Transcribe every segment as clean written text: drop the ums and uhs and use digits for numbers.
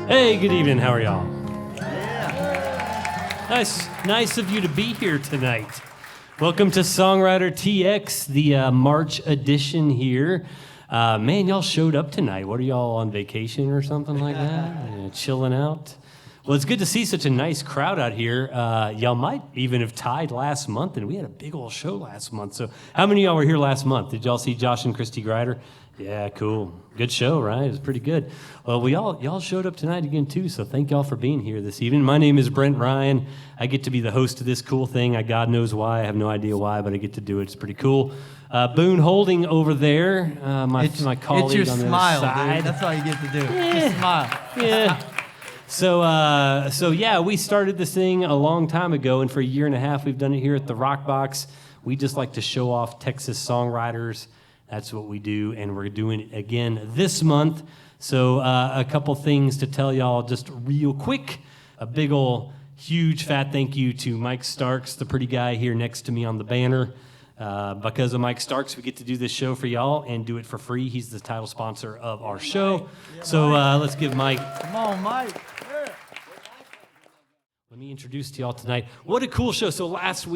Hey, good evening. How are y'all? Yeah. Nice of you to be here tonight. Welcome to SongwriterTX, the March edition here. Man, y'all showed up tonight. What are y'all on vacation or something like that? Chilling out? Well, it's good to see such a nice crowd out here. Y'all might even have tied last month, and we had a big old show last month. So how many of y'all were here last month? Did y'all see Josh and Christy Grider? Yeah, cool. Good show, right? It was pretty good. Well, y'all showed up tonight again, too, so thank y'all for being here this evening. My name is Brent Ryan. I get to be the host of this cool thing. God knows why. I have no idea why, but I get to do it. It's pretty cool. Boone Holding over there, my colleague it's your on the smile, other side. dude. That's all you get to do. Just smile. Yeah. So yeah, we started this thing a long time ago, and for a year and a half, we've done it here at the RockBox. We just like to show off Texas Songwriters. That's what we do, and we're doing it again this month. So a couple things to tell y'all just real quick. A big ol' huge fat thank you to Mike Starks, the pretty guy here next to me on the banner. Because of Mike Starks, we get to do this show for y'all and do it for free. He's the title sponsor of our show. So let's give Mike. Come on, Mike. Let me introduce to y'all tonight. What a cool show. So last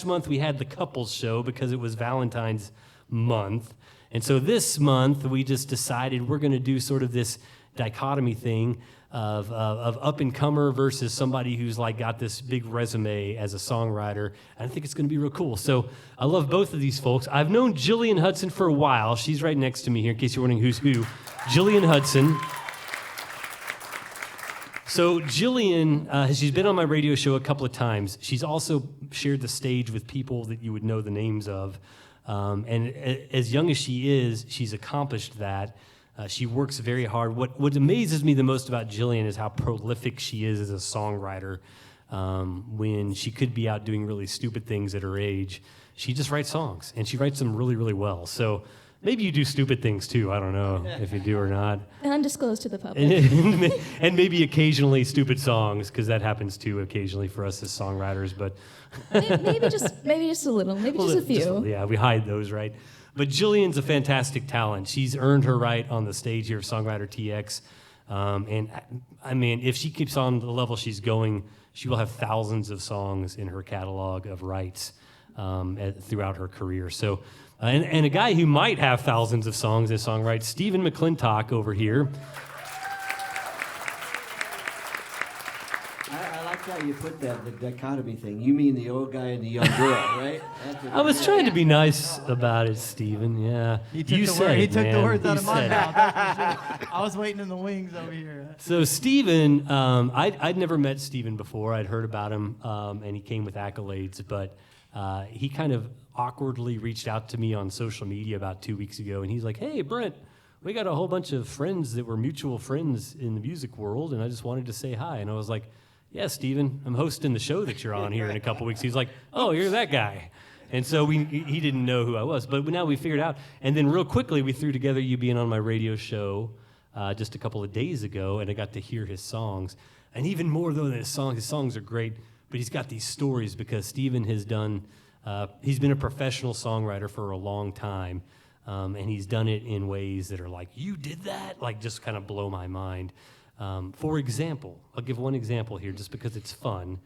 month we had the couples show because it was Valentine's month. And so this month we just decided we're going to do sort of this dichotomy thing of up-and-comer versus somebody who's like got this big resume as a songwriter. And I think it's going to be real cool. So I love both of these folks. I've known Jillian Hudson for a while. She's right next to me here in case you're wondering who's who. Jillian Hudson. So Jillian, she's been on my radio show a couple of times. She's also shared the stage with people that you would know the names of. And as young as she is, she's accomplished that. She works very hard. What amazes me the most about Jillian is how prolific she is as a songwriter. When she could be out doing really stupid things at her age, she just writes songs, and she writes them really, really well. So maybe you do stupid things too. I don't know if you do or not. Undisclosed to the public. And maybe occasionally stupid songs, because that happens too occasionally for us as songwriters. But maybe just a little, maybe just a few. Yeah, we hide those, right? But Jillian's a fantastic talent. She's earned her right on the stage here of SongwriterTX. And I mean, if she keeps on the level she's going, she will have thousands of songs in her catalog of rights throughout her career. So, and a guy who might have thousands of songs as songwriter, Steven McClintock over here. How you put that, the dichotomy thing. You mean the old guy and the young girl, right? I was trying to be nice about it, Steven. Yeah. He took the words out of my mouth. I was waiting in the wings over here. So Steven, I'd never met Steven before. I'd heard about him, and he came with accolades, but he kind of awkwardly reached out to me on social media about 2 weeks ago, and he's like, "Hey, Brent, we got a whole bunch of friends that were mutual friends in the music world, and I just wanted to say hi." And I was like, "Yeah, Steven, I'm hosting the show that you're on here in a couple weeks." He's like, "Oh, you're that guy." And so he didn't know who I was, but now we figured out. And then real quickly, we threw together you being on my radio show just a couple of days ago, and I got to hear his songs. And even more, though, than his songs are great, but he's got these stories because Steven has done, he's been a professional songwriter for a long time, and he's done it in ways that are like, "You did that?" Like, just kind of blow my mind. For example, I'll give one example here just because it's fun.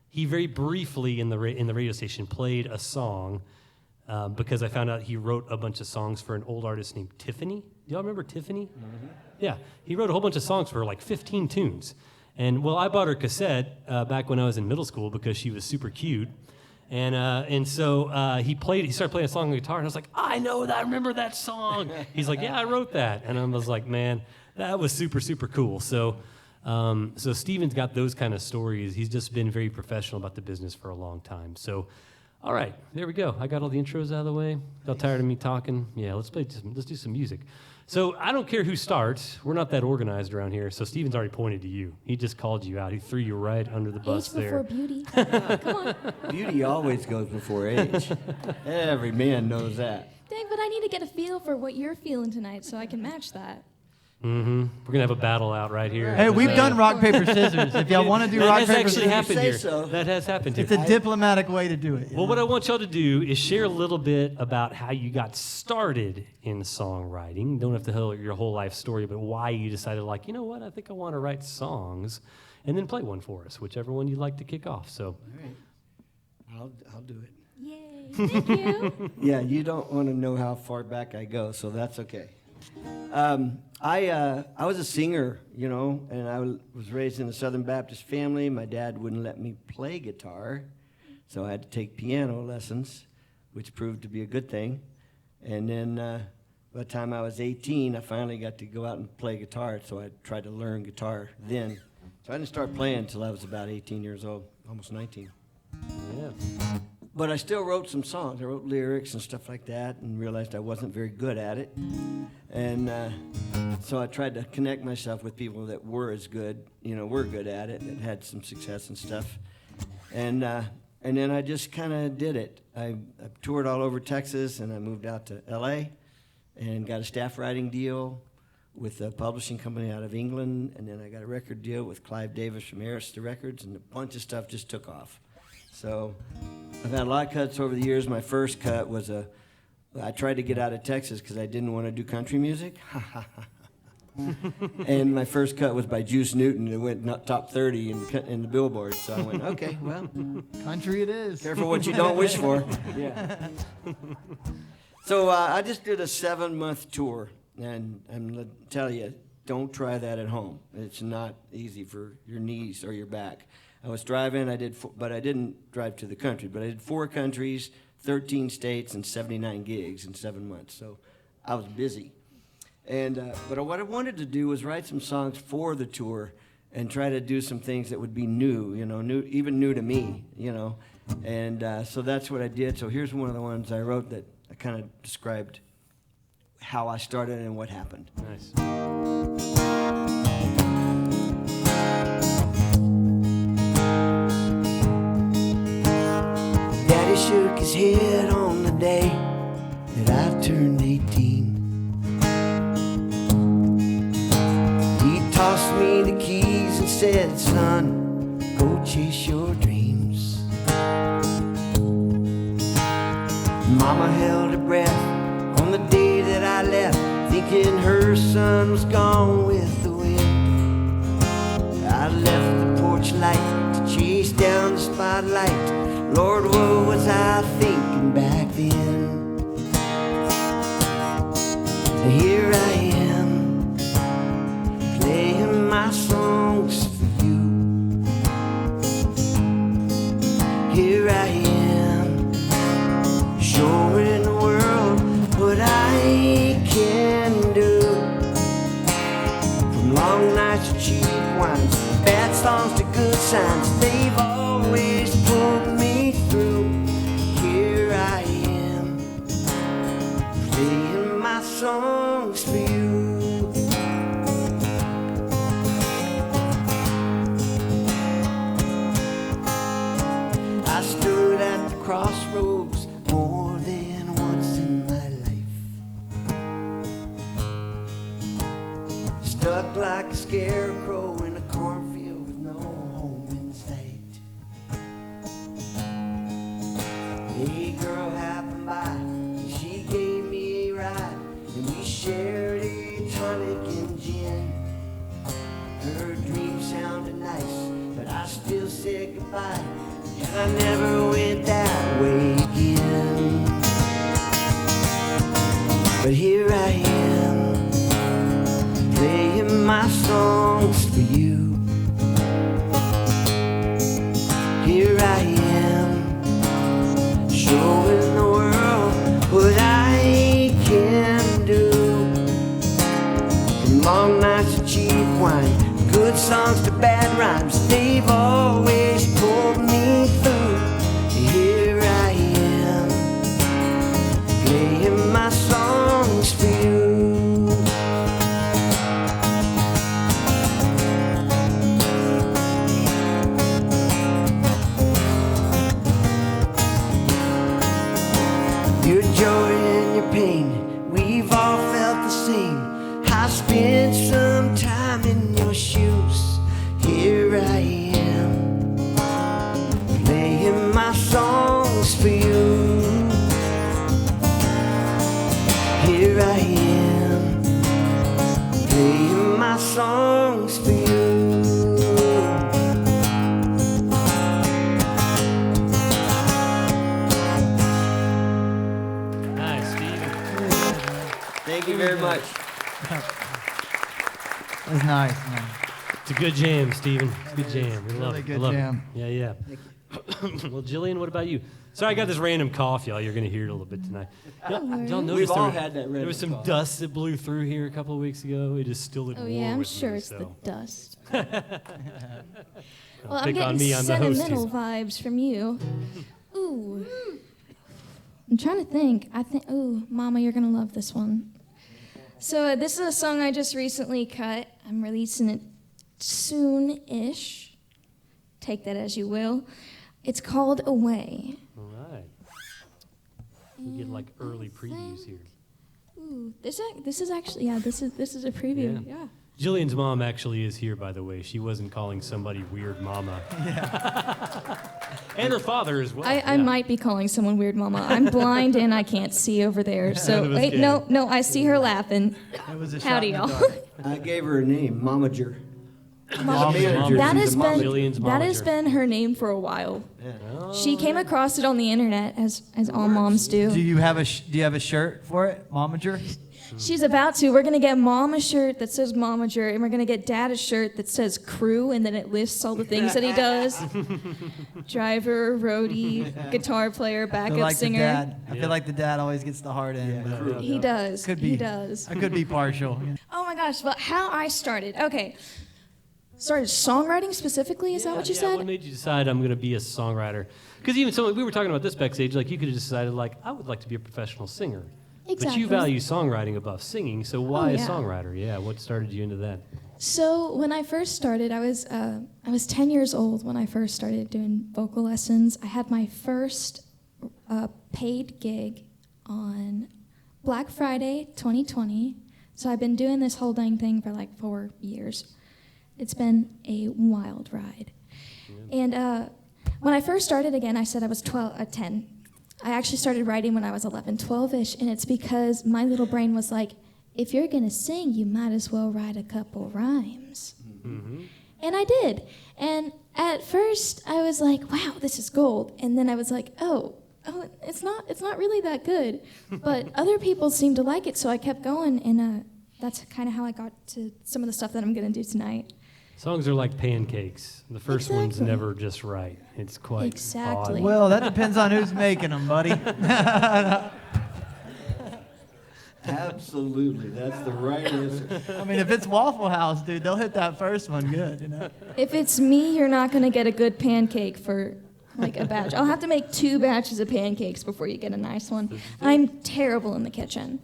He very briefly in the radio station played a song because I found out he wrote a bunch of songs for an old artist named Tiffany. Do y'all remember Tiffany? Mm-hmm. Yeah, he wrote a whole bunch of songs for her, like 15 tunes. And well, I bought her cassette back when I was in middle school because she was super cute. And so he started playing a song on the guitar, and I was like, "I know that, I remember that song." He's like, "Yeah, I wrote that." And I was like, "Man, that was super, super cool." So Steven's got those kind of stories. He's just been very professional about the business for a long time. So, all right, there we go. I got all the intros out of the way. Y'all tired of me talking? Yeah, let's do some music. So I don't care who starts. We're not that organized around here. So Steven's already pointed to you. He just called you out. He threw you right under the bus there. Age before beauty. Come on. Beauty always goes before age. Every man knows that. Dang, but I need to get a feel for what you're feeling tonight so I can match that. We're gonna have a battle out right here. Hey, we've done rock, paper, scissors. If y'all want to do rock, That has paper, actually scissors, happened say here. so. That has happened here. it's a diplomatic way to do it. Well, what I want y'all to do is share a little bit about how you got started in songwriting. You don't have to tell your whole life story, but why you decided, like, you know what, I think I want to write songs, and then play one for us, whichever one you'd like to kick off. So, All right. I'll do it. Yay. Thank you. Yeah, you don't want to know how far back I go, so that's okay. I was a singer, you know, and I was raised in a Southern Baptist family. My dad wouldn't let me play guitar, so I had to take piano lessons, which proved to be a good thing. And then by the time I was 18, I finally got to go out and play guitar, so I tried to learn guitar then. So I didn't start playing until I was about 18 years old, almost 19. yeah. But I still wrote some songs. I wrote lyrics and stuff like that and realized I wasn't very good at it. And so I tried to connect myself with people that were as good, you know, were good at it, that had some success and stuff. And then I just kind of did it. I toured all over Texas, and I moved out to L.A. and got a staff writing deal with a publishing company out of England. And then I got a record deal with Clive Davis from Arista Records, and a bunch of stuff just took off. So I've had a lot of cuts over the years. My first cut was I tried to get out of Texas because I didn't want to do country music. And my first cut was by Juice Newton. It went top 30 in the Billboard. So I went, okay, well, Country it is. careful what you don't wish for. Yeah. So I just did a 7-month tour. And I'm going to tell you, don't try that at home. It's not easy for your knees or your back. I was driving, but I didn't drive to the country, but I did 4 countries, 13 states, and 79 gigs in 7 months. So I was busy. And but what I wanted to do was write some songs for the tour and try to do some things that would be new, you know, even new to me, you know. And so that's what I did. So here's one of the ones I wrote that I kind of described how I started and what happened. Nice. Daddy shook his head on the day that I turned 18. He tossed me the keys and said, son, go chase your dreams. Mama held her breath on the day that I left, thinking her son was gone with the wind. I left the porch light to chase down the spotlight. Lord, what was I thinking back then? Here I am, playing my songs for you. Here I am, showing the world what I can do. From long nights to cheap wines, bad songs to good signs, they've always pulled me through. Here I am, playing my songs for you. I stood at the crossroads more than once in my life. Stuck like a scarecrow in a cornfield with no home in sight. A girl happened by, and she gave me a ride, and we shared a tonic and gin. Her dream sounded nice, but I still said goodbye, and I never went that way again. But here I am, playing my songs for you. Here I am, showing the world what I can do. From long nights to cheap wine, good songs to bad rhymes, they've always pulled me through. Here I am, playing my songs for you. Your joy and your pain, we've all felt the same. I spent Nice. It's a good jam, Steven. It's a good jam. We love Really it. good We love jam. it. Yeah. Well, Jillian, what about you? Sorry, I got this random cough, y'all. You're going to hear it a little bit tonight. Y'all notice We've all there had that there random was some cough. dust that blew through here a couple of weeks ago. It is still at Oh war yeah, I'm with sure me, it's the so. dust. Well, I'm pick on getting me, I'm the host sentimental vibes from you. Ooh. I'm trying to think. Ooh, Mama, you're gonna love this one. So this is a song I just recently cut. I'm releasing it soon-ish. Take that as you will. It's called Away. All right. We get like early previews here. Ooh, this is actually this is a preview. Yeah. Jillian's mom actually is here, by the way. She wasn't calling somebody weird mama. And her father as well. I might be calling someone weird mama. I'm blind and I can't see over there. So That was wait, good. no, I see her laughing. It was a shot Howdy, in the y'all. dark. I gave her a name, Momager. Momager. That She's has a been Jillian's that has momager. been her name for a while. Oh, She came across it on the internet as all moms Do do. you have a shirt for it, Momager? She's about to. We're gonna get mom a shirt that says Momager, and we're gonna get dad a shirt that says Crew, and then it lists all the things that he does: driver, roadie, guitar player, I backup feel like singer. the dad. I feel like the dad always gets the hard end. but He does. Could be. He does. I could be partial. Oh my gosh! Well, how I started? Okay, started songwriting specifically. Is that what you said? What made you decide I'm going to be a songwriter? Because even so, we were talking about this backstage. Like you could have decided, like I would like to be a professional singer. But Exactly. you value songwriting above singing. So why a yeah. songwriter? Yeah. What started you into that? So when I first started, I was 10 years old when I first started doing vocal lessons. I had my first paid gig on Black Friday 2020. So I've been doing this whole dang thing for like 4 years. It's been a wild ride. Yeah. And when I first started, again, I said I was 10. I actually started writing when I was 11, 12-ish, and it's because my little brain was like, if you're going to sing, you might as well write a couple rhymes. Mm-hmm. And I did. And at first, I was like, wow, this is gold. And then I was like, oh, it's not really that good. But other people seemed to like it, so I kept going, and that's kind of how I got to some of the stuff that I'm going to do tonight. Songs are like pancakes. The first one's Exactly. never just right. It's quite Exactly. odd. Well, that depends on who's making them, buddy. Absolutely, that's the right answer. I mean, if it's Waffle House, dude, they'll hit that first one good, you know? If it's me, you're not going to get a good pancake for like a batch. I'll have to make 2 batches of pancakes before you get a nice one. I'm terrible in the kitchen.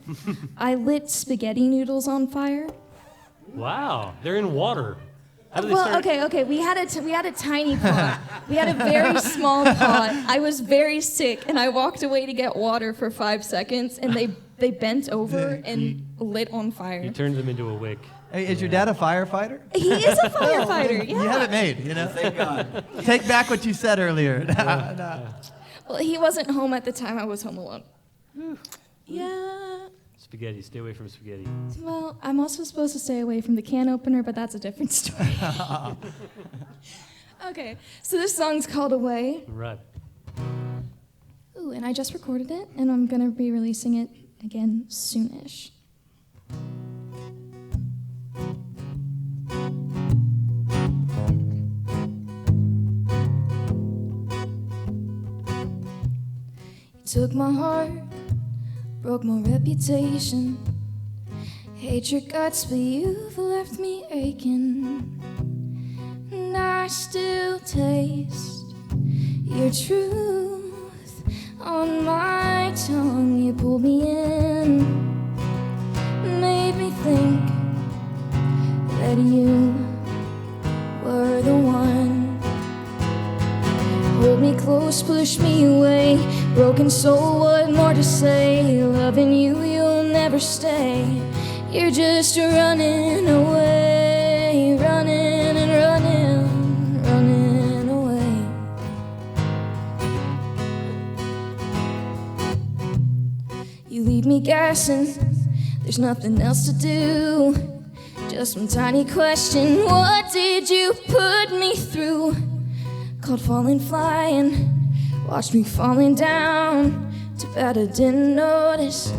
I lit spaghetti noodles on fire. Wow, they're in water. How do they Well, start? okay, we had a tiny pot. We had a very small pot. I was very sick, and I walked away to get water for 5 seconds, and they bent over and lit on You fire. turned them into a wick. Hey, is your dad a firefighter? He is a firefighter. You have it Yeah. made, you know? Thank God. Take back what you said earlier. No. Well, he wasn't home at the time. I was home alone. Yeah. Spaghetti. Stay away from spaghetti. Well, I'm also supposed to stay away from the can opener, but that's a different story. Okay, so this song's called Away. Right. Ooh, and I just recorded it, and I'm gonna be releasing it again soonish. You took my heart, broke my reputation. Hate your guts, but you've left me aching. And I still taste your truth on my tongue. You pulled me in, made me think that you were the one. Hold me close, push me away. Broken soul, what more to say? Loving you, you'll never stay. You're just running away, running and running, running away. You leave me guessing, there's nothing else to do. Just one tiny question, what did you put me through? Caught falling, flying, watched me falling down. Too bad I didn't notice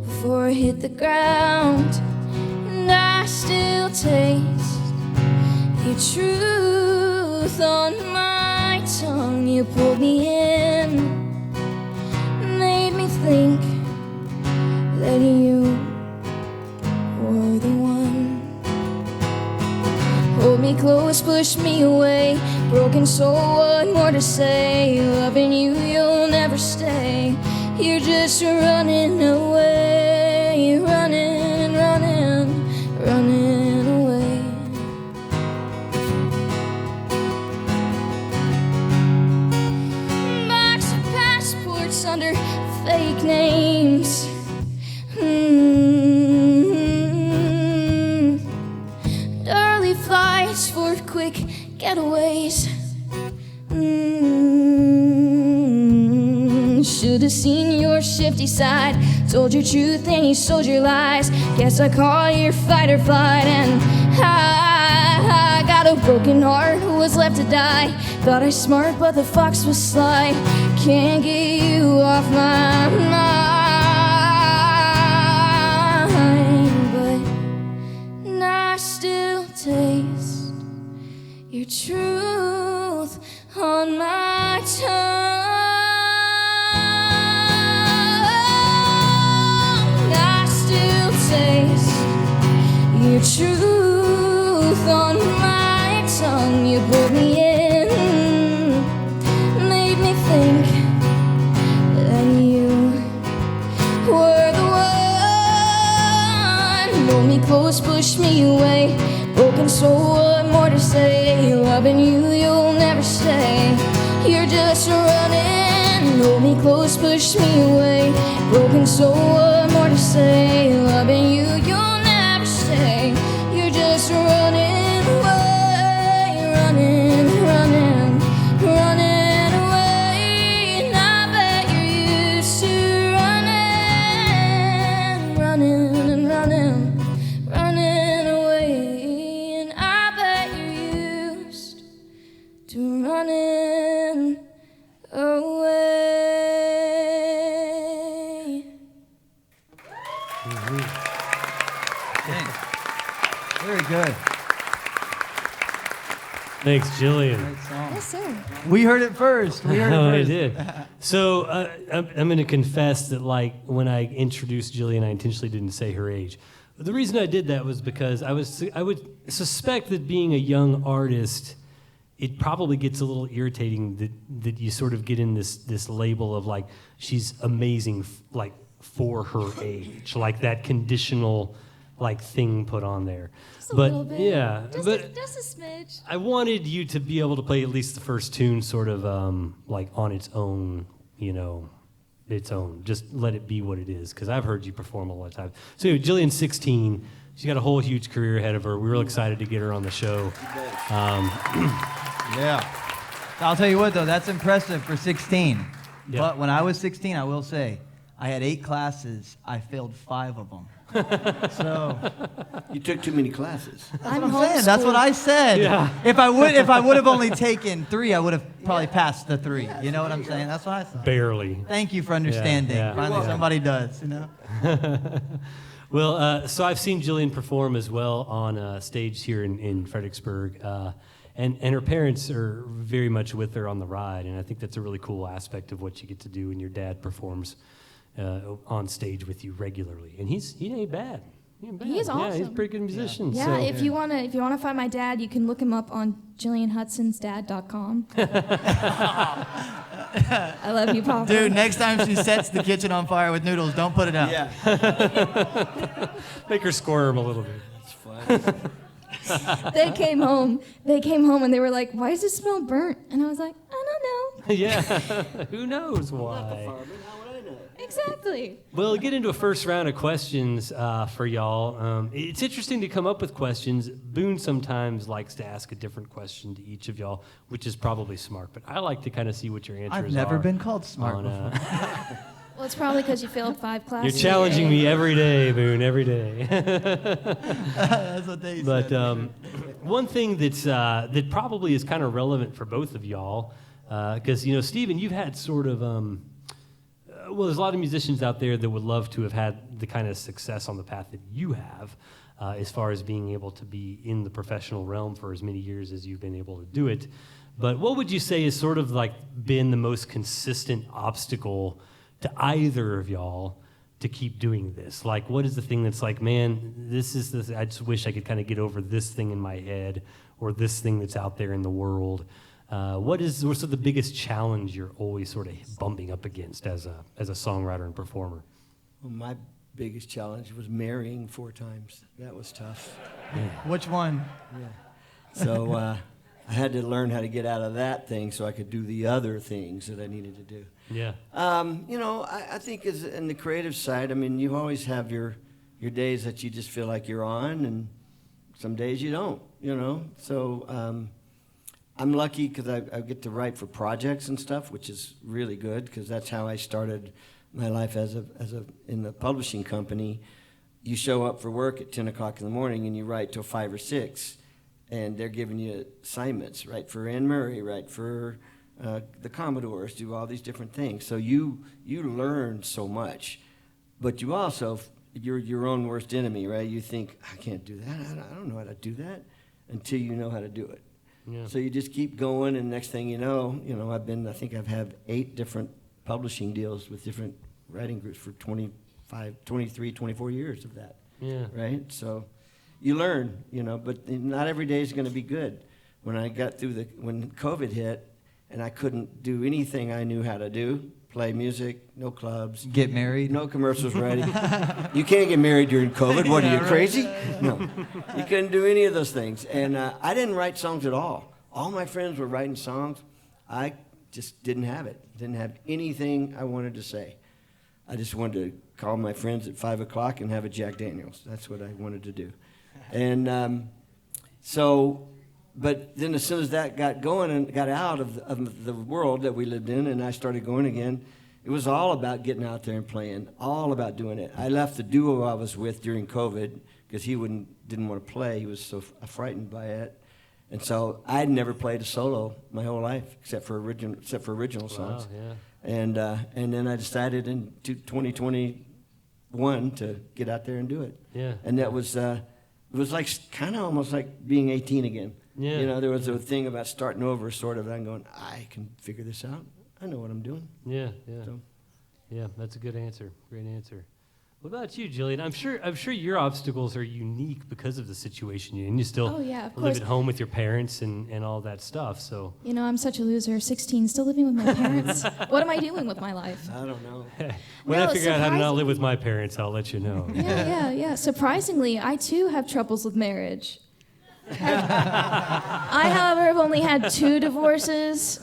before I hit the ground. And I still taste Your truth on my tongue, you pulled me in, made me think that you were the one. Hold me close, push me away, broken soul, what more to say? Loving you, you'll never stay. You're just running away, running, running, running away. Box of passports under fake names. Early flights for quick getaways. Should've seen your shifty side, told your truth and you sold your lies. Guess I caught your fight or flight, and I got a broken heart who was left to die. Thought I smart, but the fox was sly. Can't get you off my mind, but I still taste your truth on my tongue. Your truth on my tongue, you pulled me in, made me think that you were the one. Hold me close, push me away, broken soul, what more to say? Loving you, you'll never stay. You're just running. Hold me close, push me away, broken soul, what more to say? Loving you, you'll never stay. You're just running away, running, running, running away. And I bet you're used to running, running and running, running away. And I bet you're used to running away. Very good. Thanks, Jillian. Great song. Yes, sir. We heard it first. We heard it Oh, I first. did. So I'm going to confess that, like, when I introduced Jillian, I intentionally didn't say her age. The reason I did that was because I would suspect that being a young artist, it probably gets a little irritating that you sort of get in this label of, like, she's amazing, like, for her age, like that conditional, like, thing put on there. Just a little bit. Yeah, Just but a smidge. I wanted you to be able to play at least the first tune sort of like on its own, you know, its own. Just let it be what it is, because I've heard you perform a lot of times. So anyway, Jillian's 16. She's got a whole huge career ahead of her. We're real excited to get her on the show. Yeah. I'll tell you what, though, that's impressive for 16. Yeah. But when I was 16, I will say, I had 8 classes. I failed 5 of them. So You took too many classes. I'm saying, that's what I said. Yeah. If I would have only taken 3, I would have probably passed the 3. You know what I'm saying? That's what I said. Barely. Thank you for understanding. Yeah. Finally, Yeah. somebody does. You know. Well, so I've seen Jillian perform as well on stage here in Fredericksburg. And her parents are very much with her on the ride, and I think that's a really cool aspect of what you get to do when your dad performs on stage with you regularly. And he ain't bad. He ain't bad. He is Yeah, he's a awesome. pretty good musician. Yeah, so. if you wanna find my dad, you can look him up on JillianHudson'sDad.com. I love you, Papa. Dude, next time she sets the kitchen on fire with noodles, don't put it out. Yeah. Make her squirm a little bit. That's fun. They came home and they were like, "Why does it smell burnt?" And I was like, "I don't know." Yeah, who knows why? How would I know? Exactly. We'll get into a first round of questions for y'all. It's interesting to come up with questions. Boone sometimes likes to ask a different question to each of y'all, which is probably smart. But I like to kind of see what your answers are. I've never been called smart on, before. Well, it's probably because you failed 5 You're classes. challenging me every day, Boone, every day. That's what they But said. one thing that probably is kind of relevant for both of y'all, because, you know, Steven, you've had sort of, well, there's a lot of musicians out there that would love to have had the kind of success on the path that you have. as far as being able to be in the professional realm for as many years as you've been able to do it. But what would you say is sort of like been the most consistent obstacle to either of y'all to keep doing this? Like, what is the thing that's like, man, this is this, I just wish I could kind of get over this thing in my head or this thing that's out there in the world? What's sort of the biggest challenge you're always sort of bumping up against as a songwriter and performer? Well, my biggest challenge was marrying 4 times. That was tough. Which one? Yeah. So I had to learn how to get out of that thing so I could do the other things that I needed to do. Yeah. I think as in the creative side, I mean, you always have your days that you just feel like you're on, and some days you don't, So I'm lucky because I get to write for projects and stuff, which is really good because that's how I started my life in the publishing company. You show up for work at 10 o'clock in the morning and you write till 5 or 6, and they're giving you assignments, write for Anne Murray, write for the Commodores, do all these different things. So you learn so much, but you also, you're your own worst enemy, right? You think, I can't do that, I don't know how to do that, until you know how to do it. Yeah. So you just keep going, and next thing you know, I think I've had 8 different publishing deals with different writing groups for 25, 23, 24 years of that. Yeah. Right? So you learn, but not every day is going to be good. When I got through when COVID hit and I couldn't do anything I knew how to do, play music, no clubs. Get married? No commercials ready. You can't get married during COVID. What, are you crazy? No. You couldn't do any of those things. And I didn't write songs at all. All my friends were writing songs. I just didn't have it. Didn't have anything I wanted to say. I just wanted to call my friends at 5 o'clock and have a Jack Daniels. That's what I wanted to do. And but then as soon as that got going and got out of the world that we lived in and I started going again, it was all about getting out there and playing, all about doing it. I left the duo I was with during COVID because he didn't want to play. He was so frightened by it. And so I'd never played a solo my whole life except for original songs. Wow, yeah. And then I decided in 2021 to get out there and do it. Yeah. And that was it was like kind of almost like being 18 again. Yeah. There was a thing about starting over, sort of. And I'm going, I can figure this out. I know what I'm doing. Yeah. So. Yeah, that's a good answer. Great answer. What about you, Jillian? I'm sure your obstacles are unique because of the situation you're in. You still of live course. at home with your parents and all that stuff. So I'm such a loser. 16, still living with my parents. What am I doing with my life? I don't know. when I No, figure out how to not live with my parents, I'll let you know. Yeah. Surprisingly, I too have troubles with marriage. I, however, have only had 2 divorces,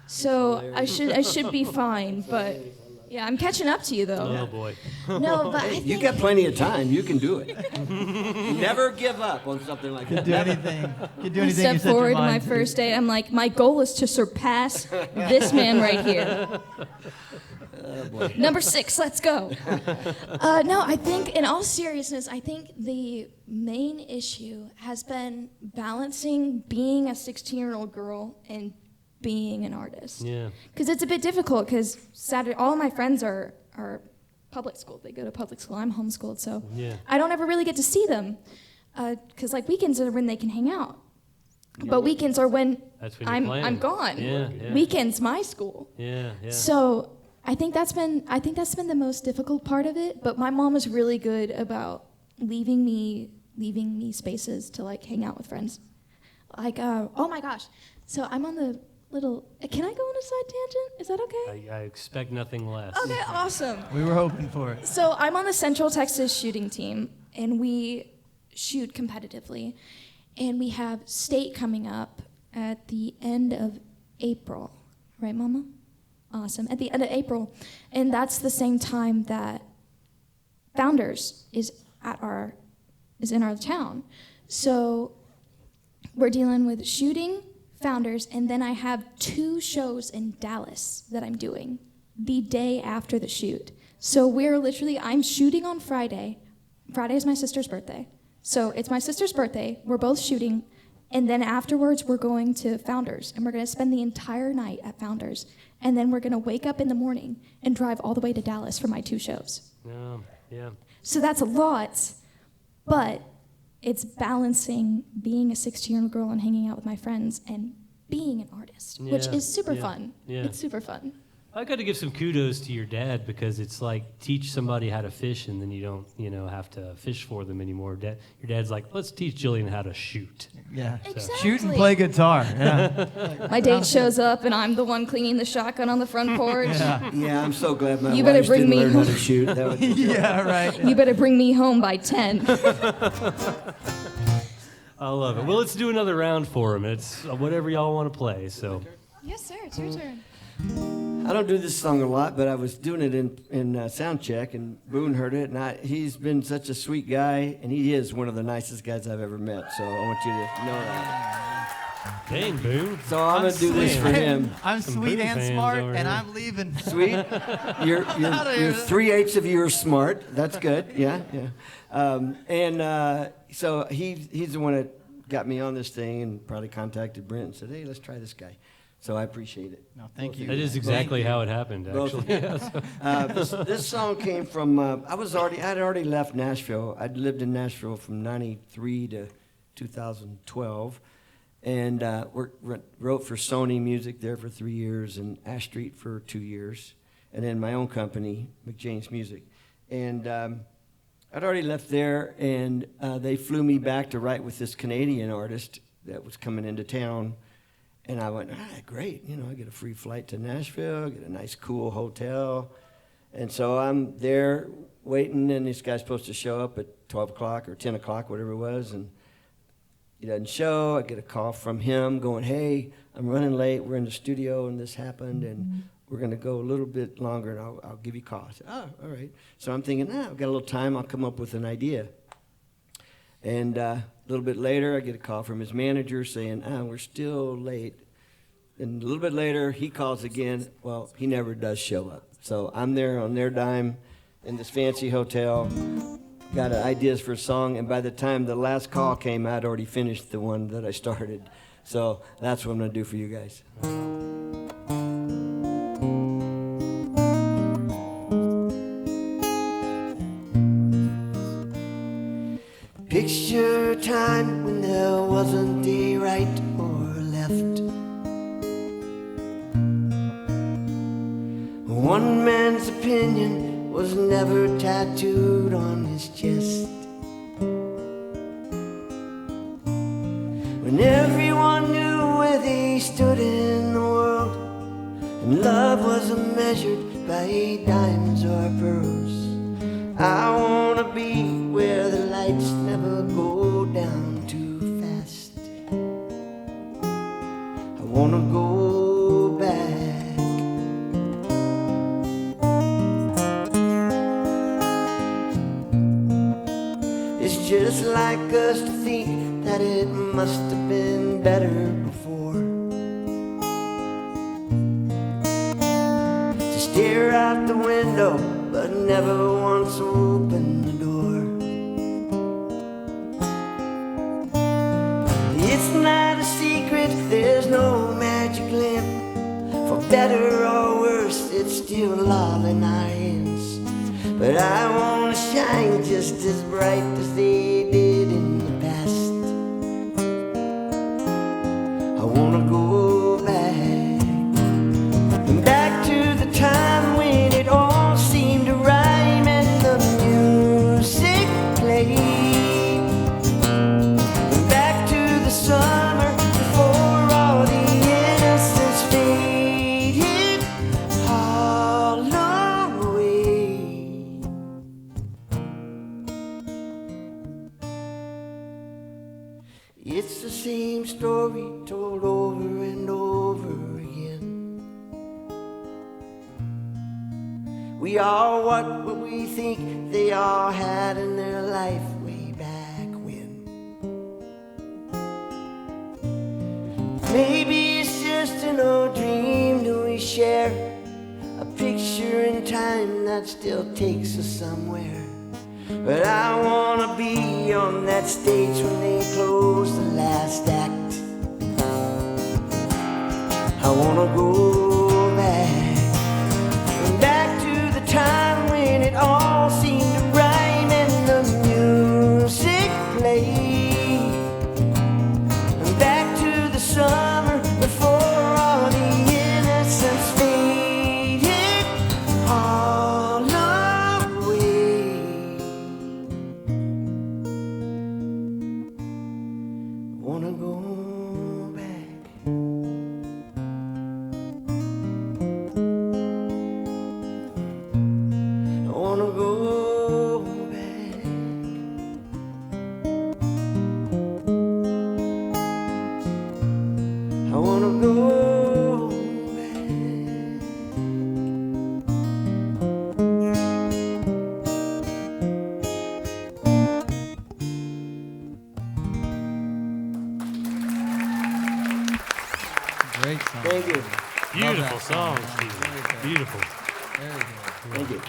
so I should be fine. But yeah, I'm catching up to you though. Oh boy. No, but I You think, got plenty of time. You can do it. Never give up on something like that. Do anything. Could do I anything. step you set your forward to my mind to. first date. I'm like, my goal is to surpass this man right here. Oh, boy. Number 6, let's go. No, I think, in all seriousness, I think the main issue has been balancing being a 16-year-old girl and being an artist. Yeah. Because it's a bit difficult, because all of my friends are public school. They go to public school. I'm homeschooled, so Yeah. I don't ever really get to see them. Because weekends are when they can hang out. But weekends are when That's when you're I'm playing. gone. Yeah. Weekends, my school. Yeah. So I think that's been the most difficult part of it. But my mom is really good about leaving me spaces to hang out with friends. Oh my gosh. So I'm on the little. Can I go on a side tangent? Is that okay? I expect nothing less. Okay, awesome. We were hoping for it. So I'm on the Central Texas shooting team, and we shoot competitively. And we have state coming up at the end of April. Right, Mama? Awesome. At the end of April. And that's the same time that Founders is in our town. So we're dealing with shooting, Founders, and then I have 2 shows in Dallas that I'm doing the day after the shoot. So I'm shooting on Friday. Friday is my sister's birthday. So it's my sister's birthday, we're both shooting, and then afterwards we're going to Founders, and we're going to spend the entire night at Founders, and then we're going to wake up in the morning and drive all the way to Dallas for my 2 shows. Yeah. So that's a lot, But it's balancing being a 16-year-old girl and hanging out with my friends and being an artist, which Yeah, is super yeah, fun. yeah. It's super fun. I got to give some kudos to your dad, because it's like teach somebody how to fish and then you don't, have to fish for them anymore. Your dad's like, let's teach Jillian how to shoot. Yeah. Exactly. Shoot and play guitar. Yeah. My date shows up and I'm the one cleaning the shotgun on the front porch. Yeah, I'm so glad my You better wife bring didn't me learn how home. to shoot. That would Yeah, right. You better bring me home by 10. I love it. Well, let's do another round for him. It's whatever y'all want to play. So Yes, sir. It's your turn. I don't do this song a lot, but I was doing it in sound check, and Boone heard it, and he's been such a sweet guy, and he is one of the nicest guys I've ever met. So I want you to know that. dang, Boone. So I'm gonna do this for him. I'm Some sweet Boone and fans smart, over and here. I'm leaving. Sweet. You're 3/8 of you are smart. That's good. Yeah, yeah. So he's the one that got me on this thing, and probably contacted Brent and said, "Hey, let's try this guy." So I appreciate it. No, thank you. That is exactly how it happened, Both actually. this song came from I'd already left Nashville. I'd lived in Nashville from '93 to 2012, and wrote for Sony Music there for 3 years, and Ash Street for 2 years, and then my own company, McJames Music. And I'd already left there, and they flew me back to write with this Canadian artist that was coming into town. And I went, great, I get a free flight to Nashville, get a nice cool hotel. And so I'm there waiting, and this guy's supposed to show up at 12 o'clock or 10 o'clock, whatever it was, and he doesn't show. I get a call from him going, hey, I'm running late, we're in the studio, and this happened, and we're gonna go a little bit longer, and I'll give you a call. I said, oh, all right. So I'm thinking, I've got a little time, I'll come up with an idea. And a little bit later, I get a call from his manager saying, we're still late. And a little bit later, he calls again. Well, he never does show up. So I'm there on their dime in this fancy hotel, got ideas for a song, and by the time the last call came, I'd already finished the one that I started. So that's what I'm going to do for you guys. Picture a time when there wasn't a right or left. One man's opinion was never tattooed on his chest. When everyone knew where they stood in the world, and love wasn't measured by diamonds or pearls. I wanna be where the lights never go down too fast. I wanna go back. It's just like us to think that it must have been better before. To stare out the window but never once open the door. It's not a secret, there's no magic lamp. For better or worse, it's still all in our hands. But I wanna shine just as bright as they did in the past. I wanna go back, back to the time when it all seemed to rhyme and the music played. Back to the summer before all the innocence faded all away. It's the same story told over and over again. We all want what we think they all had in their life way back when. Maybe it's just an old dream that we share, a picture in time that still takes us somewhere. But I wanna be on that stage when they close the last act. I wanna go back to the time when it all seemed to rhyme and the music Great song. Thank you. Beautiful song, Very Steve. good. Beautiful. Very good. Thank you.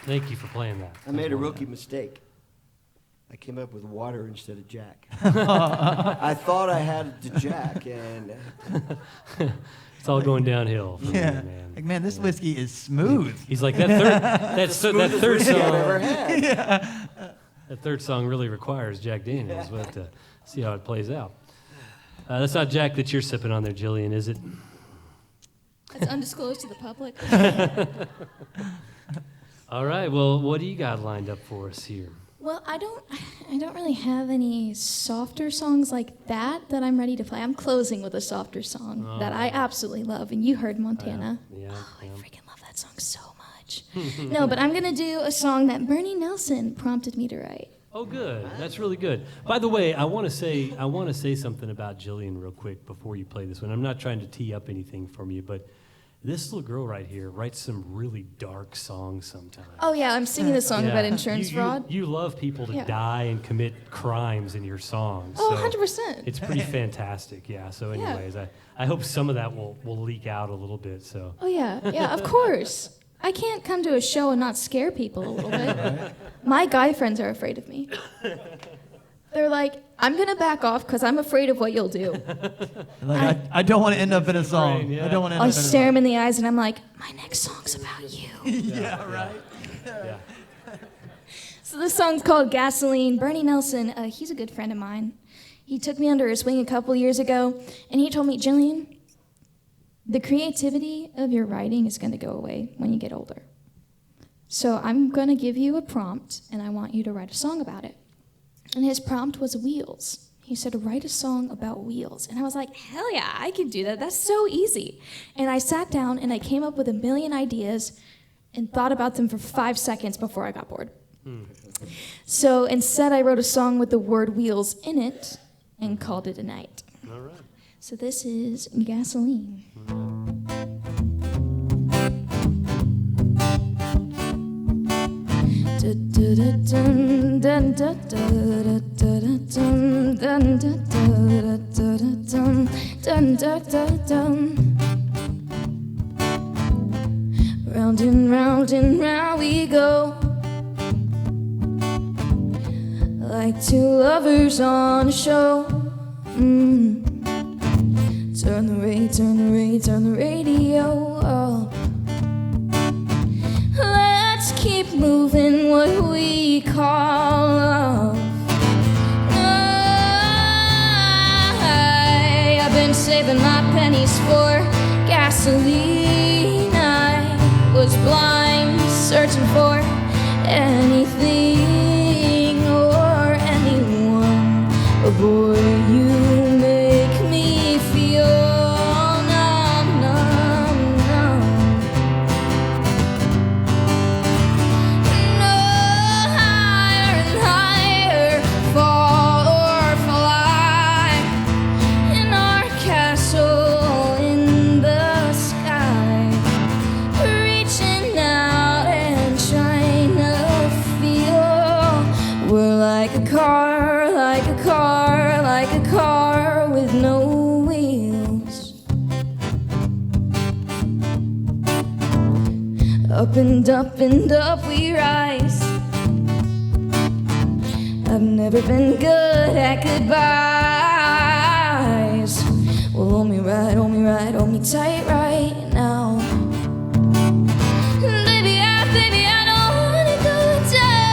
Thank you for playing that. I made a rookie mistake. I came up with water instead of Jack. I thought I had the Jack, and It's all going downhill for Yeah. me, man. Like, man, this whiskey is smooth. He's like, that third whiskey I've song. ever had. That third song really requires Jack Daniels. We'll have to see how it plays out. That's not Jack that you're sipping on there, Jillian, is it? It's undisclosed to the public. All right. Well, what do you got lined up for us here? Well, I don't really have any softer songs like that I'm ready to play. I'm closing with a softer song that I absolutely love, and you heard Montana. Yeah. Oh, I freaking love that song so much. No, but I'm gonna do a song that Bernie Nelson prompted me to write. Oh, good. That's really good. By the way, I want to say something about Jillian real quick before you play this one. I'm not trying to tee up anything from you, but this little girl right here writes some really dark songs sometimes. Oh yeah, I'm singing a song about Yeah. insurance fraud. You love people to Yeah. die and commit crimes in your songs. Oh, so 100%. It's pretty fantastic, yeah. So Yeah. anyways, I hope some of that will leak out a little bit. So Oh yeah, of course. I can't come to a show and not scare people a little bit. My guy friends are afraid of me. They're like, I'm gonna back off because I'm afraid of what you'll do. Like, I don't want to end up in a song. Brain, yeah. I don't want to end I up in a stare song. him in the eyes and I'm like, my next song's about you. Yeah, right. yeah. So this song's called Gasoline. Bernie Nelson, he's a good friend of mine. He took me under his wing a couple years ago, and he told me, Jillian, the creativity of your writing is going to go away when you get older. So I'm going to give you a prompt, and I want you to write a song about it. And his prompt was wheels. He said, write a song about wheels. And I was like, hell yeah, I can do that. That's so easy. And I sat down, and I came up with a million ideas and thought about them for 5 seconds before I got bored. So instead, I wrote a song with the word wheels in it and called it a night. All right. So this is Gasoline. Round and round we go, like two lovers on a show. Turn the radio up. Let's keep moving what we call love. I've been saving my pennies for gasoline. I was blind, searching for anything or anyone. Oh boy, you make me feel numb, numb, numb. No higher and higher, fall or fly in our castle in the sky, reaching out and trying to feel. We're like a car, like a car, like a car with no wheels. Up and up and up we rise. I've never been good at goodbyes. Well, hold me right, hold me right, hold me tight right now. Baby, I don't wanna go down.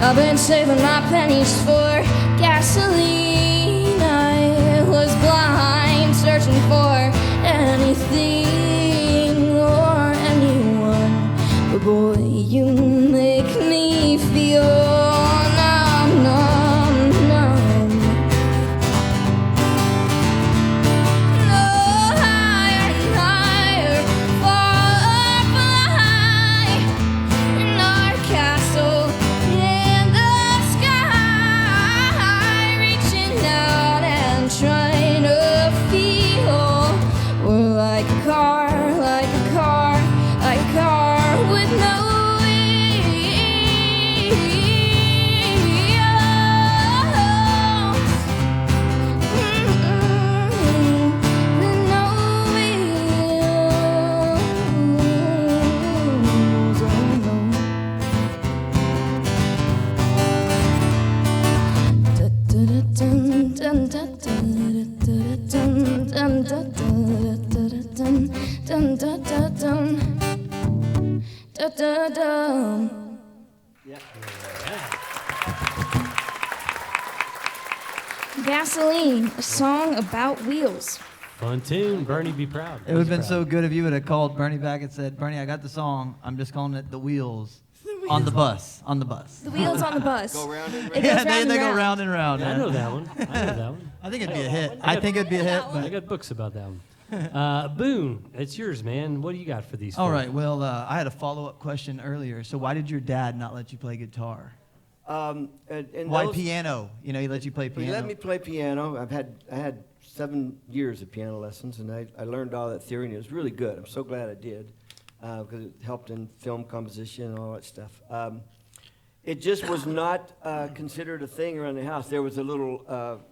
I've been saving my pennies for gasoline. I was blind, searching for anything or anyone. But boy, you make me feel numb, numb, numb. No higher and higher, far fly in our castle in the sky, Gasoline, a song about wheels. Fun tune. Bernie, be proud. It would have been He's so proud. good if you would have called Bernie back and said, Bernie, I got the song. I'm just calling it The Wheels on the bus. On the bus. The wheels on the bus. Go round and It round. goes Yeah, round they and go round. round and round. I man. know that one. I know that one. I think it'd be a hit. I think it'd be a hit. I But got books about that one. Boone, it's yours, man. What do you got for these? all folks? right. Well, I had a follow-up question earlier. So why did your dad not let you play guitar? And Why those- piano? You know, he let you play piano. He let me play piano. I had 7 years of piano lessons, and I learned all that theory, and it was really good. I'm so glad I did, because it helped in film composition and all that stuff. It just was not considered a thing around the house. There was a little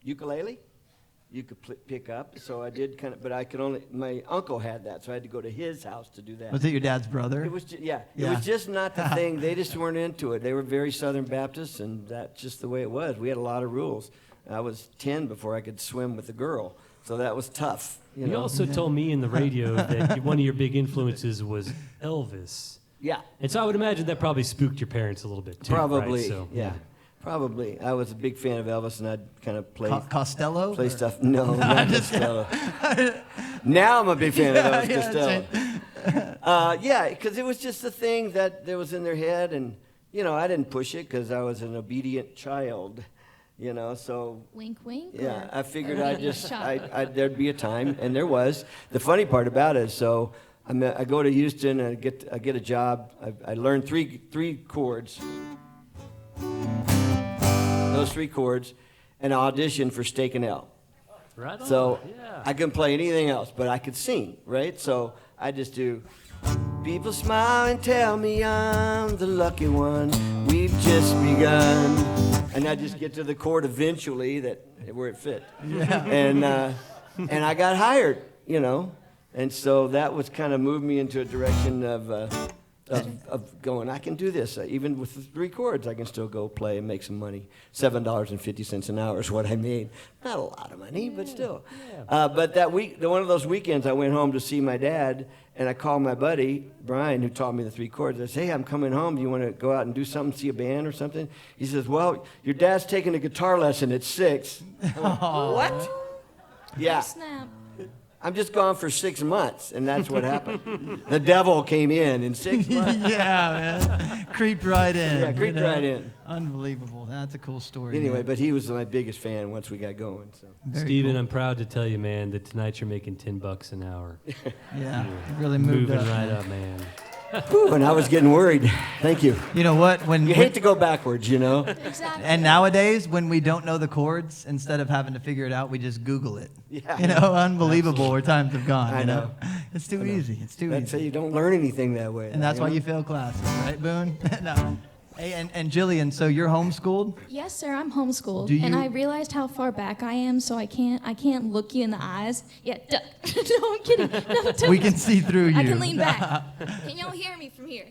ukulele you could pick up, so I did kind of, but I could only, my uncle had that, so I had to go to his house to do that. Was it your dad's brother? It was, it Yeah. was just not the thing. They just weren't into it. They were very Southern Baptists, and that's just the way it was. We had a lot of rules. I was 10 before I could swim with a girl, so that was tough. You You know? also told me in the radio that one of your big influences was Elvis. Yeah, And so I would imagine that probably spooked your parents a little bit too. probably. Right? So, yeah, probably. I was a big fan of Elvis, and I'd kind of play Costello? play Or- stuff. No, not Costello. Now I'm a big fan of Elvis Yeah, Costello. Yeah, because it was just the thing that was in their head, and you know, I didn't push it because I was an obedient child. You know, so Wink, wink. yeah, or- I figured or I'd maybe a just, shot. there'd be a time, and there was. The funny part about it is, so I go to Houston and I get a job. I learned three chords, those 3 chords, and I auditioned for Steak and Ale. Right on. So yeah. I couldn't play anything else, but I could sing, right? So I just do, people smile and tell me I'm the lucky one. We've just begun. And I just get to the chord eventually where it fit. Yeah. And I got hired, you know. And so that was kind of moved me into a direction of going, I can do this. Even with the 3 chords, I can still go play and make some money. $7.50 an hour is what I made. Not a lot of money, but still. Yeah. But that week, one of those weekends, I went home to see my dad, and I called my buddy, Brian, who taught me the 3 chords. I said, hey, I'm coming home. Do you want to go out and do something, see a band or something? He says, well, your dad's taking a guitar lesson at 6. I'm like, what? Yeah. Snap. I'm just gone for 6 months, and that's what happened. The devil came in 6 months. Yeah, man. Creeped right in. Yeah, creeped right in. Unbelievable. That's a cool story. Anyway, man. but he was my biggest fan once we got going. So. Very Steven, cool. I'm proud to tell you, man, that tonight you're making $10 an hour. Yeah, it really moved Moving up. right man. up, man. Whew, and I was getting worried. Thank you. You know what? You hate to go backwards, you know? Exactly. And nowadays, when we don't know the chords, instead of having to figure it out, we just Google it. Yeah. You know, unbelievable where times have gone. I you know? know. It's too easy. It's too That's how easy. you don't learn anything that way. And that's why know? you fail classes, right, Boone? No. Hey, and Jillian, so you're homeschooled? Yes, sir. I'm homeschooled, Do and you- I realized how far back I am, so I can't look you in the eyes. Yeah, duh. No, I'm kidding. No, don't. We can see through you. I can lean back. Can y'all hear me from here?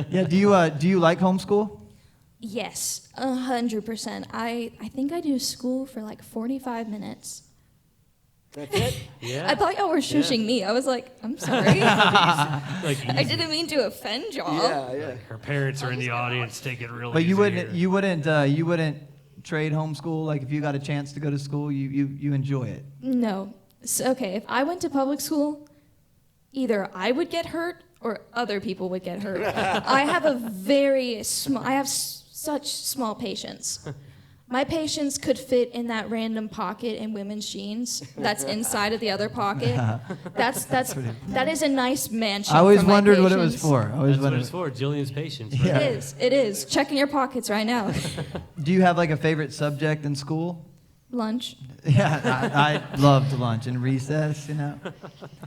Yeah. Do you like homeschool? Yes, 100%. I think I do school for like 45 minutes. That's it? Yeah. I thought y'all were shushing me. I was like, I'm sorry. Like, I didn't mean to offend y'all. Yeah. her parents are in the audience. Take it really But easy you here. wouldn't trade homeschool. Like if you got a chance to go to school, you enjoy it. No. So, okay, if I went to public school, either I would get hurt or other people would get hurt. I have such small patience. My patience could fit in that random pocket in women's jeans that's inside of the other pocket. That is a nice mansion. I always for my wondered what it was patience. for. I always That's what wondered. it's for. Jillian's patience. Yeah. It is. Check in your pockets right now. Do you have like a favorite subject in school? Lunch. Yeah, I loved lunch and recess, you know.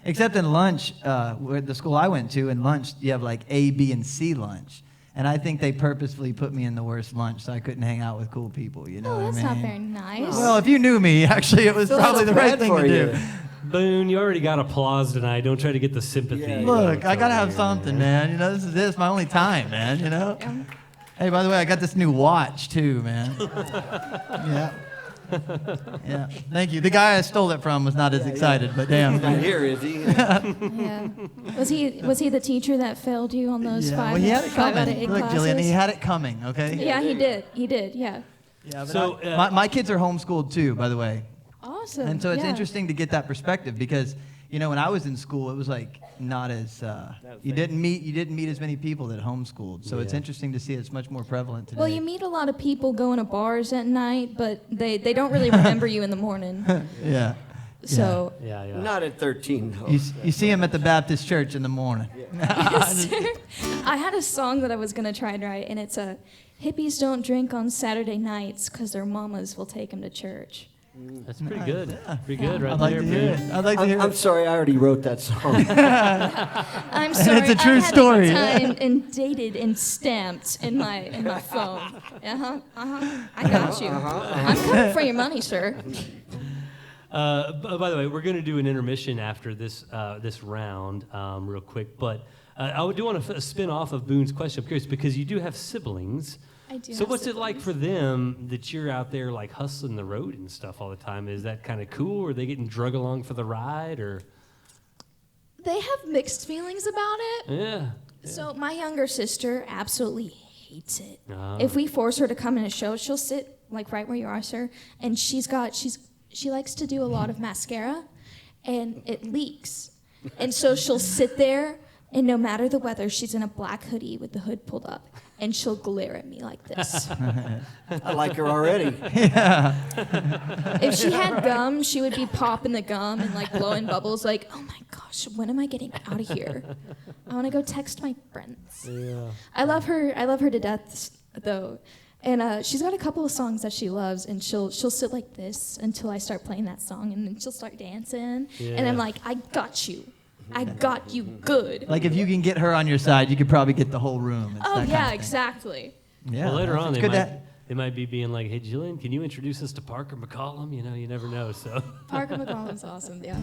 Except in lunch, where the school I went to, in lunch, you have like A, B, and C lunch. And I think they purposefully put me in the worst lunch so I couldn't hang out with cool people, you know Oh, what that's I not mean? very nice. Well, if you knew me, actually, it was Feel probably so the right bad thing for to you. do. Boone, you already got applause tonight. Don't try to get the sympathy. Yeah. Look, votes I gotta over have here, something, man. You know, this is my only time, man, you know? Hey, by the way, I got this new watch, too, man. Yeah. Yeah. Thank you. The guy I stole it from was not as excited, but damn. Not here, is he? Yeah. Was he the teacher that failed you on those Yeah, five? well, he had it 5 out of coming. 8 Look, classes? Jillian, he had it coming, okay? Yeah, he did. He did. Yeah. Yeah, but So, my kids are homeschooled too, by the way. Awesome. And so it's yeah. interesting to get that perspective because, when I was in school, it was like not as you didn't meet as many people that homeschooled. So it's Yeah. interesting to see it's much more prevalent today. Well, you meet a lot of people going to bars at night, but they don't really remember you in the morning. yeah. So Yeah, yeah. Not at 13, though. You see them at the Baptist church in the morning. I had a song that I was gonna try and write, and it's hippies don't drink on Saturday nights because their mamas will take them to church. That's pretty good. Pretty good right I'd like there, to hear Boone. it. I'd like to hear I'm it. sorry, I already wrote that song. I'm sorry. It's a true I had story. It and dated and stamped in my phone. I got you. I'm coming for your money, sir. By the way, we're going to do an intermission after this this round, real quick. But I do want to spin off of Boone's question. I'm curious because you do have siblings. I do. So have what's it like siblings. for them that you're out there like hustling the road and stuff all the time? Is that kind of cool? Or are they getting drug along for the ride? Or They have mixed feelings about it. yeah. So my younger sister absolutely hates it. Ah. If we force her to come in a show, she'll sit like right where you are, sir, and she likes to do a lot of mascara, and it leaks, and so she'll sit there, and no matter the weather, she's in a black hoodie with the hood pulled up, and she'll glare at me like this. I like her already. If she had gum, she would be popping the gum and like blowing bubbles, like, oh my gosh, when am I getting out of here? I want to go text my friends. Yeah. I love her to death, though. And she's got a couple of songs that she loves, and she'll sit like this until I start playing that song, and then she'll start dancing. Yeah. And I'm like, I got you good. Like if you can get her on your side, you could probably get the whole room. It's Oh that kind yeah, of thing. exactly. Yeah. Well, later on, it's they good might, they might be being like, hey, Jillian, can you introduce us to Parker McCollum? You never know. So, Parker McCollum's awesome. Yeah.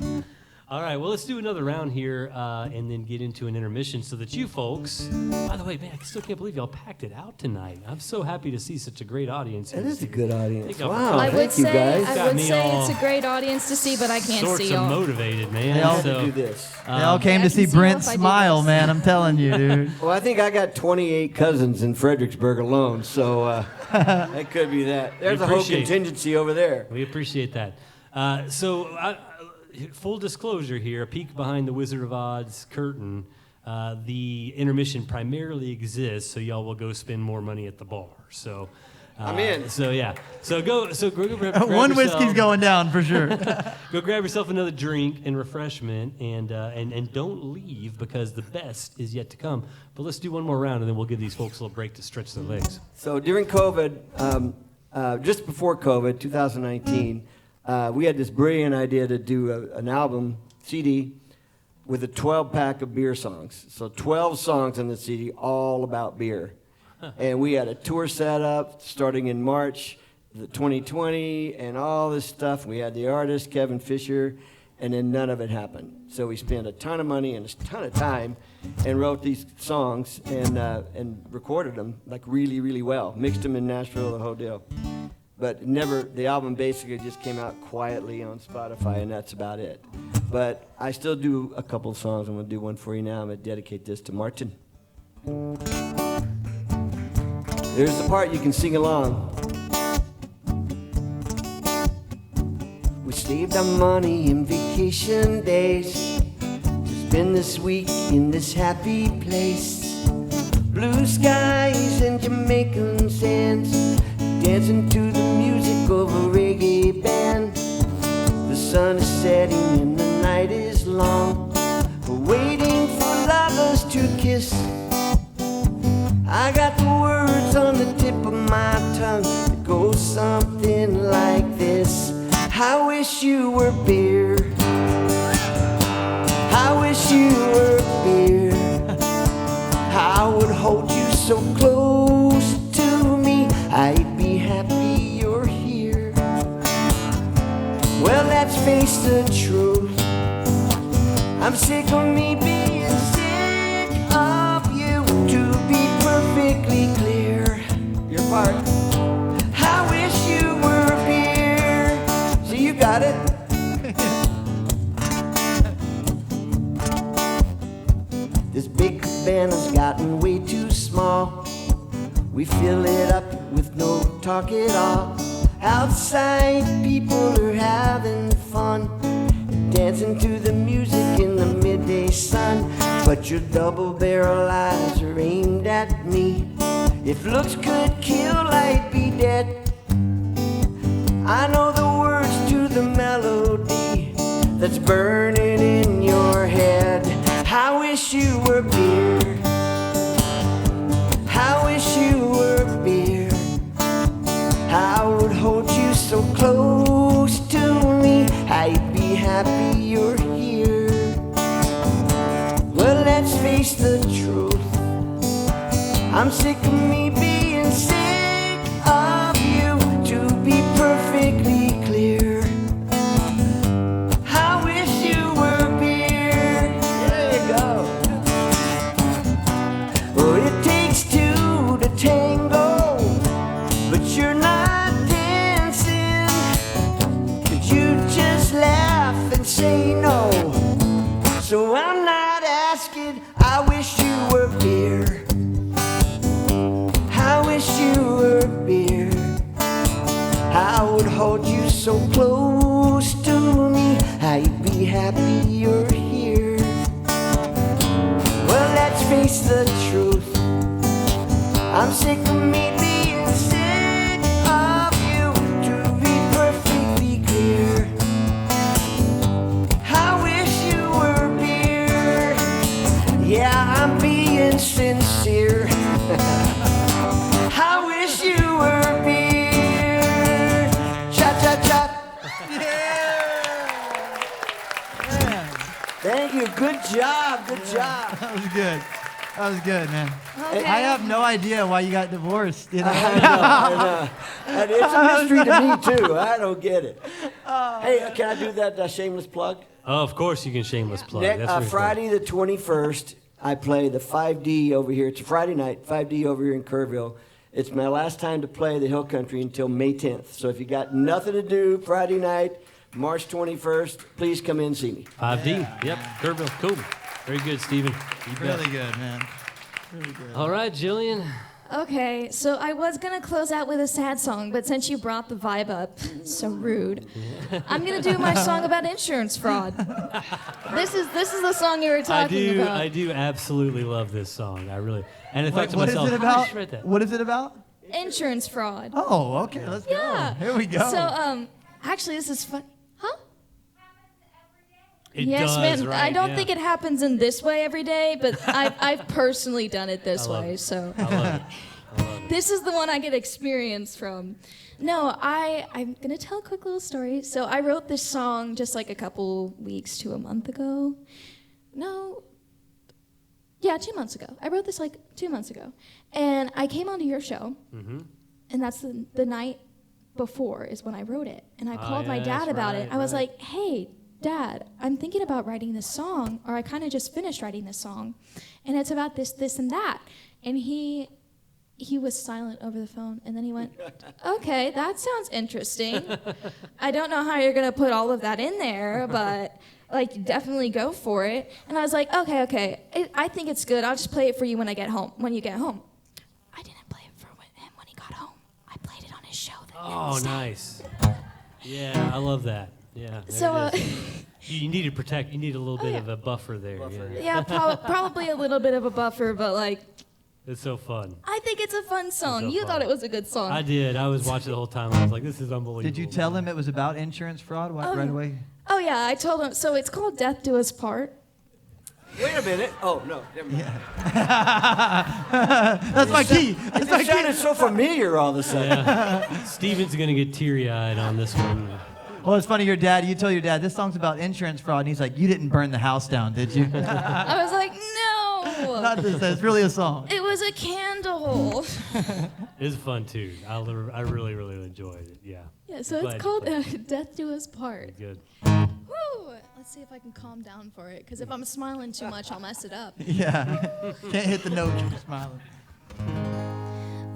all right, well, let's do another round here and then get into an intermission so that you folks, by the way, man, I still can't believe y'all packed it out tonight. I'm so happy to see such a great audience. That is a good audience. Thank y'all for Wow, coming. I would thank you say guys. Got me it's all a great audience to see, but I can't Sorts see of y'all. motivated, man. They all I had to so, do this. They all came I to can see see Brent if I do smile, this. man. I'm telling you, dude. Well, I think I got 28 cousins in Fredericksburg alone, so that could be that. There's a whole appreciate it. contingency over there. we appreciate that. Full disclosure here, a peek behind the Wizard of Oz curtain. The intermission primarily exists so y'all will go spend more money at the bar. So I'm in. So yeah. So go grab One yourself- whiskey's going down for sure. Go grab yourself another drink and refreshment, and don't leave because the best is yet to come. But let's do one more round, and then we'll give these folks a little break to stretch their legs. So during COVID, just before COVID, 2019, we had this brilliant idea to do an album, CD, with a 12-pack of beer songs. So 12 songs on the CD, all about beer. And we had a tour set up starting in March 2020 and all this stuff. We had the artist, Kevin Fisher, and then none of it happened. So we spent a ton of money and a ton of time and wrote these songs and recorded them like really, really well. Mixed them in Nashville, the whole deal. But never, the album basically just came out quietly on Spotify, and that's about it. But I still do a couple of songs. I'm going to do one for you now. I'm going to dedicate this to Martin. There's the part you can sing along. We saved our money in vacation days to spend this week in this happy place. Blue skies and Jamaican sands, dancing to the music of a reggae band. The sun is setting and the night is long. We're waiting for lovers to kiss. I got the words on the tip of my tongue that go something like this. I wish you were beer. I wish you were beer. I would hold you so close to me. I'd be happy you're here. Well, let's face the truth. I'm sick of me being sick of you. To be perfectly clear, your part. I wish you were here. So you got it. This big cabana's gotten way too small. We fill it up with no talk at all. Outside, people are having fun, dancing to the music in the midday sun. But your double-barrel eyes are aimed at me. If looks could kill, I'd be dead. I know the words to the melody that's burning in your head. I wish you were beer. I wish you were beer. I would hold you so close to me. I'd be happy you're here. Well, let's face the truth. I'm sick of me being sick of you. To be perfectly clear, I wish you were beer. There you go. Oh, it takes two to tango, but you're not dancing. You just laugh and say no. So I'm not asking, I wish you were beer. I wish you were beer. I would hold you so close to me. I'd be happy you're here. Well, let's face the truth. I'm sick of me being sick of you. To be perfectly clear, I wish you were beer. Yeah, I'm being sincere. I wish you were beer. Chop, chop, chop. Thank you. Good job. Good job. That was good. That was good, man. Okay. I have no idea why you got divorced. You know? I know. And it's a mystery to me, too. I don't get it. Hey, can I do that shameless plug? Oh, of course you can shameless plug. That's very fun. Friday the 21st, I play the 5D over here. It's a Friday night, 5D over here in Kerrville. It's my last time to play the Hill Country until May 10th. So if you got nothing to do Friday night, March 21st, please come in and see me. 5D. Yep. Kerrville. Cool. Very good, Steven. You bet. Really good, man. Really good. All right, Jillian. Okay, so I was gonna close out with a sad song, but since you brought the vibe up, so rude, I'm gonna do my song about insurance fraud. This is the song you were talking about. I do absolutely love this song. I really. And I thought Wait, to what is myself, it how did about? she write that? What is it about? Insurance fraud. Oh, okay. Let's Yeah. go. Here we go. So, actually, this is fun. Huh? It Yes, does, ma'am. right? I don't Yeah. think it happens in this way every day, but I've personally done it this I love way. it. So I love it. this is the one I get experience from. No, I'm gonna tell a quick little story. So I wrote this song just like a couple weeks to a month ago. No. Yeah, 2 months ago. I wrote this like 2 months ago. And I came onto your show, and that's the night before is when I wrote it. And I called my yeah, dad that's about it. right, I was right. like, hey, Dad, I'm thinking about writing this song, or I kind of just finished writing this song, and it's about this, this, and that. And he was silent over the phone, and then he went, okay, that sounds interesting. I don't know how you're going to put all of that in there, but like definitely go for it. And I was like, okay, I think it's good. I'll just play it for you when you get home. I didn't play it for him when he got home. I played it on his show the Oh, next day. nice. Yeah, I love that. Yeah. there So, it is. You need to protect. You need a little bit of a buffer there. Yeah. yeah, probably a little bit of a buffer, but like, It's so fun. I think it's a fun song. so You fun. thought it was a good song. I did. I was watching the whole time. I was like, this is unbelievable. Did you tell him it was about insurance fraud right away? Oh yeah, I told him. So it's called Death Do Us Part. Wait a minute. Oh, no. Never mind. That's my key. It just sounded so familiar all of a sudden. Yeah. Steven's going to get teary-eyed on this one. Well, it's funny. You told your dad, this song's about insurance fraud. And he's like, you didn't burn the house down, did you? I was like, no. Not this. It's really a song. It was a candle. It's a fun tune. I really, really enjoyed it. Yeah. Yeah, so Glad it's you called played Death Do Us Part. Good. Woo! Let's see if I can calm down for it, because if I'm smiling too much, I'll mess it up. Yeah. Can't hit the note. You're smiling.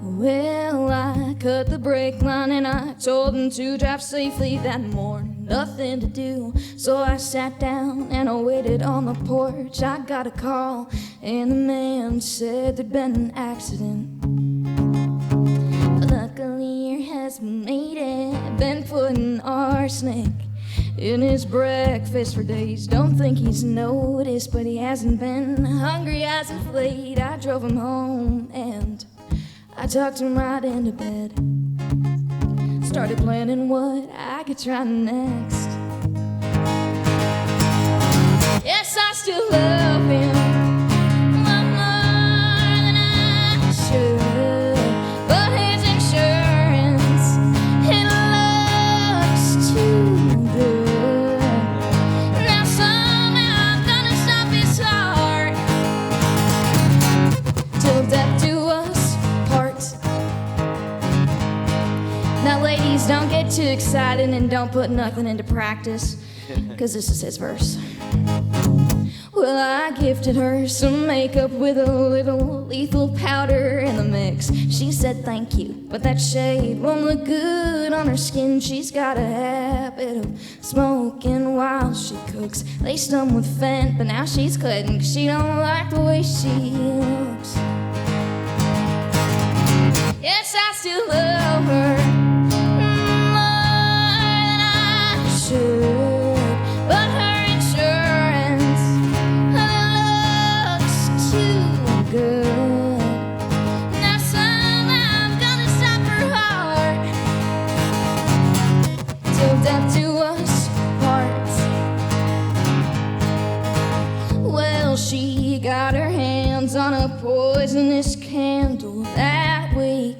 Well, I cut the brake line and I told him to drive safely that morning. Nothing to do, so I sat down and I waited on the porch. I got a call and the man said there'd been an accident. hasn't made it. Been putting arsenic in his breakfast for days. Don't think he's noticed, but he hasn't been hungry as of late. I drove him home and I tucked him right into bed. Started planning what I could try next. Yes, I still love him more than I should, but his insurance, it looks too good. Now somehow I'm gonna stop his heart till death do us part. Now ladies, don't get too excited and don't put nothing into practice, cause this is his verse. Well, I gifted her some makeup with a little lethal powder in the mix. She said thank you, but that shade won't look good on her skin. She's got a habit of smoking while she cooks, laced them with Fent, but now she's cutting 'cause she don't like the way she looks. Yes, I still love her more than I should, but her insurance looks too good. Now somehow I'm gonna stop her heart till death do us part. Well, she got her hands on a poisonous candle that week.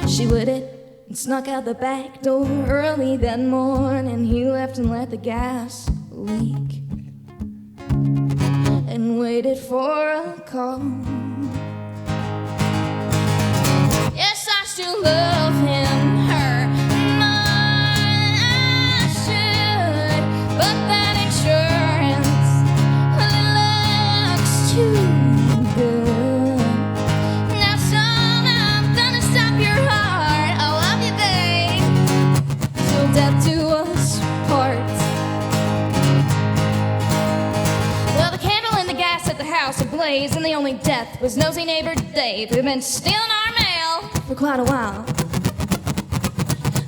She lit it and snuck out the back door early that morning. He left and let the gas leak and waited for a call. Yes, I still love him, her more than I should, but that insurance, well, it looks too good. Now somehow I'm gonna stop your heart. I love you, babe, till death do us part. Well, the candle and the gas at the house ablaze, and the only death was nosy neighbor Dave, who'd been stealing our mail for quite a while.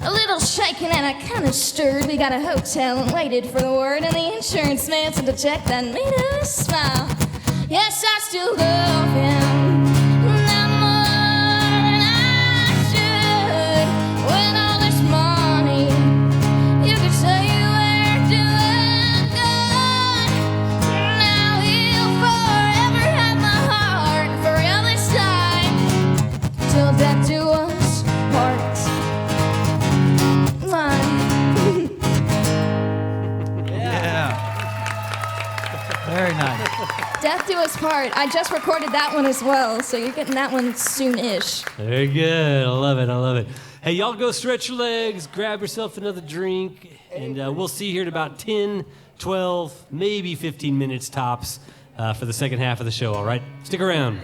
A little shaken and I kind of stirred. We got a hotel and waited for the word, and the insurance man sent a check that made us smile. Yes, I still love him now more than I should. With all this money, you could say we're doing good. Now he'll forever have my heart for real this time, till death do us part. Very nice. Death do us part. I just recorded that one as well, so you're getting that one soon-ish. Very good. I love it. I love it. Hey, y'all go stretch your legs, grab yourself another drink, and we'll see you here in about 10, 12, maybe 15 minutes tops for the second half of the show, all right? Stick around.